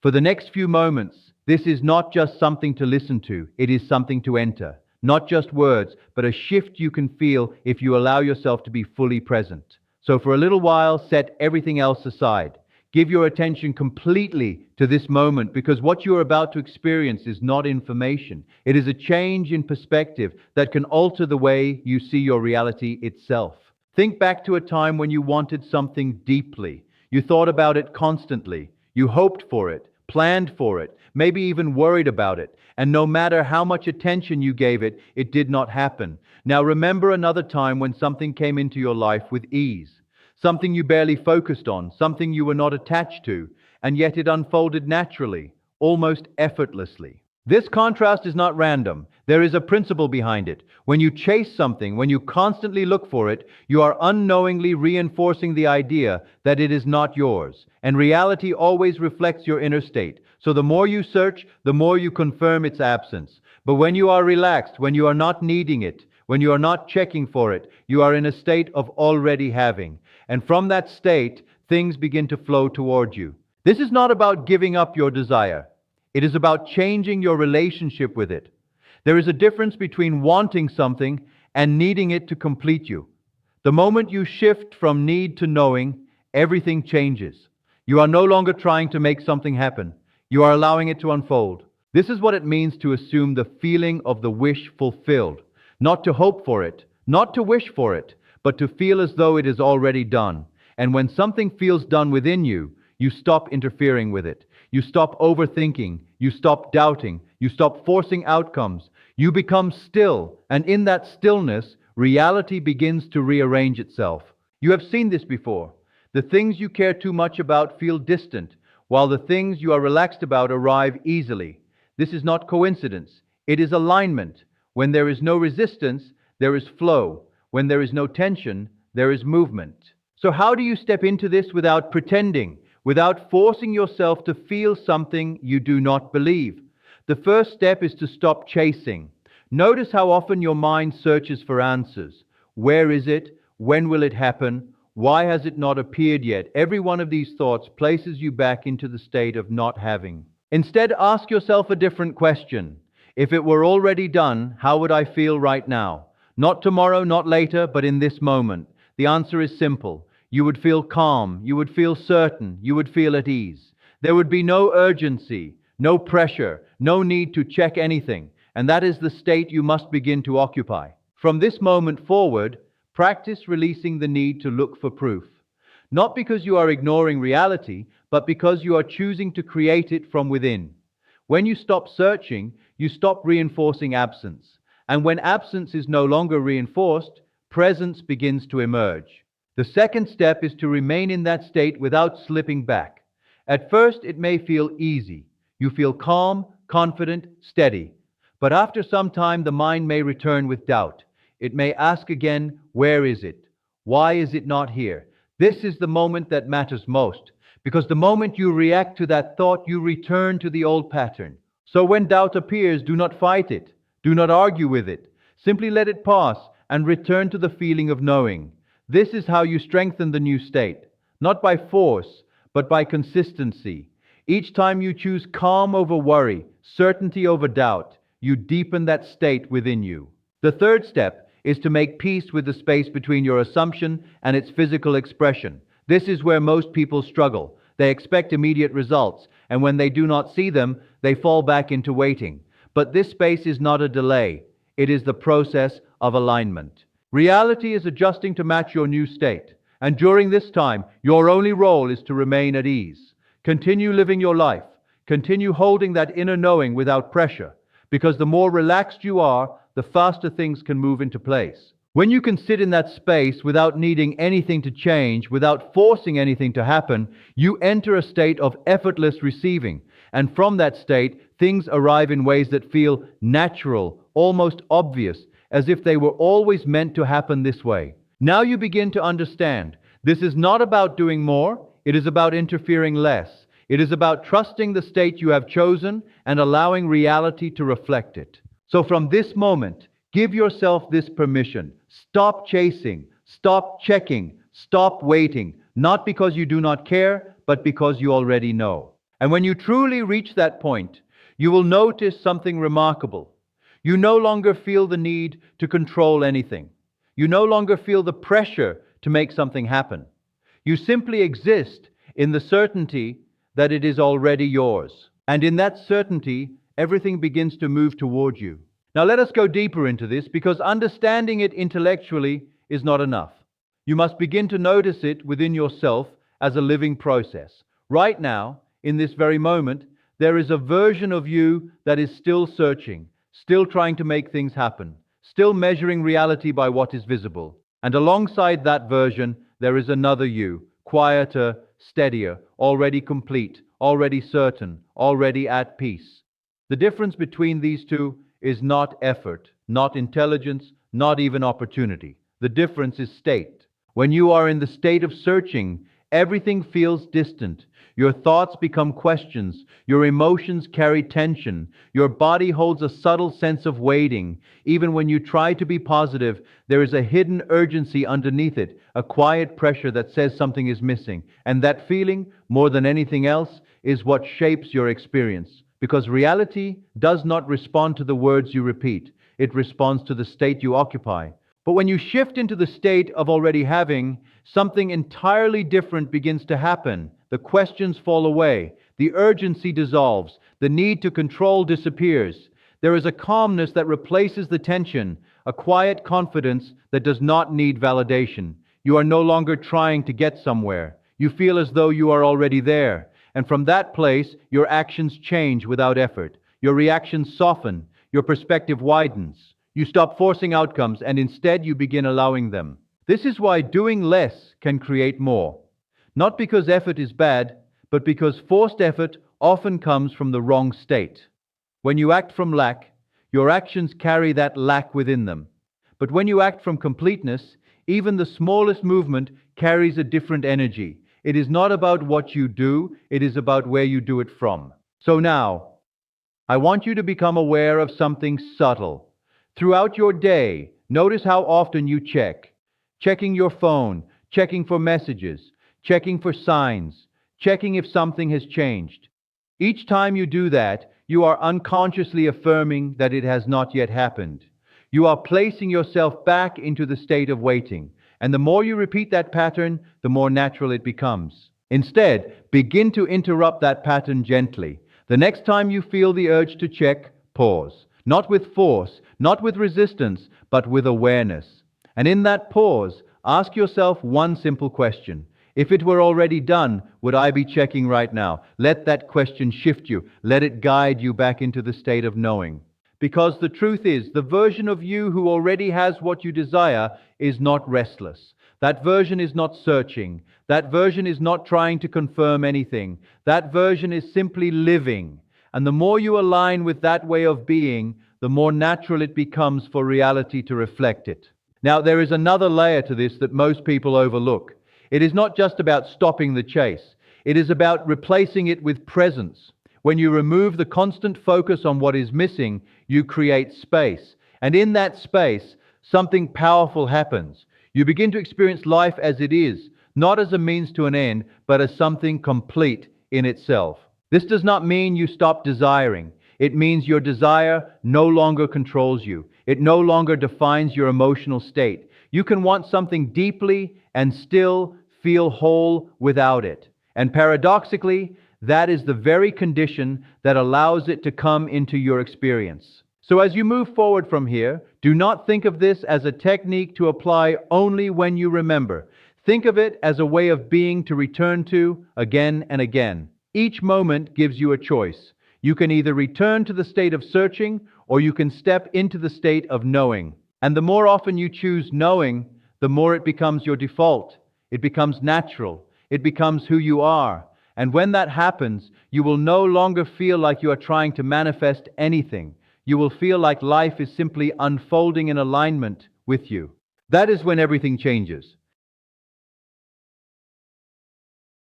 For the next few moments, this is not just something to listen to, it is something to enter. Not just words, but a shift you can feel if you allow yourself to be fully present. So for a little while, set everything else aside. Give your attention completely to this moment because what you are about to experience is not information. It is a change in perspective that can alter the way you see your reality itself. Think back to a time when you wanted something deeply. You thought about it constantly. You hoped for it, planned for it, maybe even worried about it. And no matter how much attention you gave it, it did not happen. Now remember another time when something came into your life with ease. Something you barely focused on, something you were not attached to, and yet it unfolded naturally, almost effortlessly. This contrast is not random. There is a principle behind it. When you chase something, when you constantly look for it, you are unknowingly reinforcing the idea that it is not yours. And reality always reflects your inner state. So the more you search, the more you confirm its absence. But when you are relaxed, when you are not needing it, when you are not checking for it, you are in a state of already having. And from that state, things begin to flow toward you. This is not about giving up your desire. It is about changing your relationship with it. There is a difference between wanting something and needing it to complete you. The moment you shift from need to knowing, everything changes. You are no longer trying to make something happen. You are allowing it to unfold. This is what it means to assume the feeling of the wish fulfilled. Not to hope for it, not to wish for it, but to feel as though it is already done. And when something feels done within you, you stop interfering with it. You stop overthinking. You stop doubting. You stop forcing outcomes. You become still. And in that stillness, reality begins to rearrange itself. You have seen this before. The things you care too much about feel distant, while the things you are relaxed about arrive easily. This is not coincidence. It is alignment. When there is no resistance, there is flow. When there is no tension, there is movement. So how do you step into this without pretending, without forcing yourself to feel something you do not believe? The first step is to stop chasing. Notice how often your mind searches for answers. Where is it? When will it happen? Why has it not appeared yet? Every one of these thoughts places you back into the state of not having. Instead, ask yourself a different question. If it were already done, how would I feel right now? Not tomorrow, not later, but in this moment. The answer is simple. You would feel calm, you would feel certain, you would feel at ease. There would be no urgency, no pressure, no need to check anything, and that is the state you must begin to occupy. From this moment forward, practice releasing the need to look for proof. Not because you are ignoring reality, but because you are choosing to create it from within. When you stop searching, you stop reinforcing absence. And when absence is no longer reinforced, presence begins to emerge. The second step is to remain in that state without slipping back. At first, it may feel easy. You feel calm, confident, steady. But after some time, the mind may return with doubt. It may ask again, where is it? Why is it not here? This is the moment that matters most, because the moment you react to that thought, you return to the old pattern. So when doubt appears, do not fight it. Do not argue with it. Simply let it pass and return to the feeling of knowing. This is how you strengthen the new state, not by force, but by consistency. Each time you choose calm over worry, certainty over doubt, you deepen that state within you. The third step is to make peace with the space between your assumption and its physical expression. This is where most people struggle. They expect immediate results, and when they do not see them, they fall back into waiting. But this space is not a delay. It is the process of alignment. Reality is adjusting to match your new state. And during this time, your only role is to remain at ease. Continue living your life. Continue holding that inner knowing without pressure. Because the more relaxed you are, the faster things can move into place. When you can sit in that space without needing anything to change, without forcing anything to happen, you enter a state of effortless receiving. And from that state, things arrive in ways that feel natural, almost obvious, as if they were always meant to happen this way. Now you begin to understand. This is not about doing more, it is about interfering less. It is about trusting the state you have chosen and allowing reality to reflect it. So from this moment, give yourself this permission. Stop chasing, stop checking, stop waiting, not because you do not care, but because you already know. And when you truly reach that point, you will notice something remarkable. You no longer feel the need to control anything. You no longer feel the pressure to make something happen. You simply exist in the certainty that it is already yours. And in that certainty, everything begins to move toward you. Now let us go deeper into this because understanding it intellectually is not enough. You must begin to notice it within yourself as a living process. Right now, in this very moment, there is a version of you that is still searching, still trying to make things happen, still measuring reality by what is visible. And alongside that version, there is another you, quieter, steadier, already complete, already certain, already at peace. The difference between these two is not effort, not intelligence, not even opportunity. The difference is state. When you are in the state of searching, everything feels distant. Your thoughts become questions. Your emotions carry tension. Your body holds a subtle sense of waiting. Even when you try to be positive, there is a hidden urgency underneath it, a quiet pressure that says something is missing. And that feeling, more than anything else, is what shapes your experience. Because reality does not respond to the words you repeat. It responds to the state you occupy. But when you shift into the state of already having, something entirely different begins to happen. The questions fall away. The urgency dissolves. The need to control disappears. There is a calmness that replaces the tension, a quiet confidence that does not need validation. You are no longer trying to get somewhere. You feel as though you are already there. And from that place, your actions change without effort. Your reactions soften. Your perspective widens. You stop forcing outcomes and instead you begin allowing them. This is why doing less can create more. Not because effort is bad, but because forced effort often comes from the wrong state. When you act from lack, your actions carry that lack within them. But when you act from completeness, even the smallest movement carries a different energy. It is not about what you do, it is about where you do it from. So now, I want you to become aware of something subtle. Throughout your day, notice how often you check. Checking your phone, checking for messages, checking for signs, checking if something has changed. Each time you do that, you are unconsciously affirming that it has not yet happened. You are placing yourself back into the state of waiting. And the more you repeat that pattern, the more natural it becomes. Instead, begin to interrupt that pattern gently. The next time you feel the urge to check, pause. Not with force, not with resistance, but with awareness. And in that pause, ask yourself one simple question. If it were already done, would I be checking right now? Let that question shift you. Let it guide you back into the state of knowing. Because the truth is, the version of you who already has what you desire is not restless. That version is not searching. That version is not trying to confirm anything. That version is simply living. And the more you align with that way of being, the more natural it becomes for reality to reflect it. Now, there is another layer to this that most people overlook. It is not just about stopping the chase. It is about replacing it with presence. When you remove the constant focus on what is missing, you create space. And in that space, something powerful happens. You begin to experience life as it is, not as a means to an end, but as something complete in itself. This does not mean you stop desiring. It means your desire no longer controls you. It no longer defines your emotional state. You can want something deeply and still feel whole without it. And paradoxically, that is the very condition that allows it to come into your experience. So as you move forward from here, do not think of this as a technique to apply only when you remember. Think of it as a way of being to return to again and again. Each moment gives you a choice. You can either return to the state of searching or you can step into the state of knowing. And the more often you choose knowing, the more it becomes your default. It becomes natural. It becomes who you are. And when that happens, you will no longer feel like you are trying to manifest anything. You will feel like life is simply unfolding in alignment with you. That is when everything changes.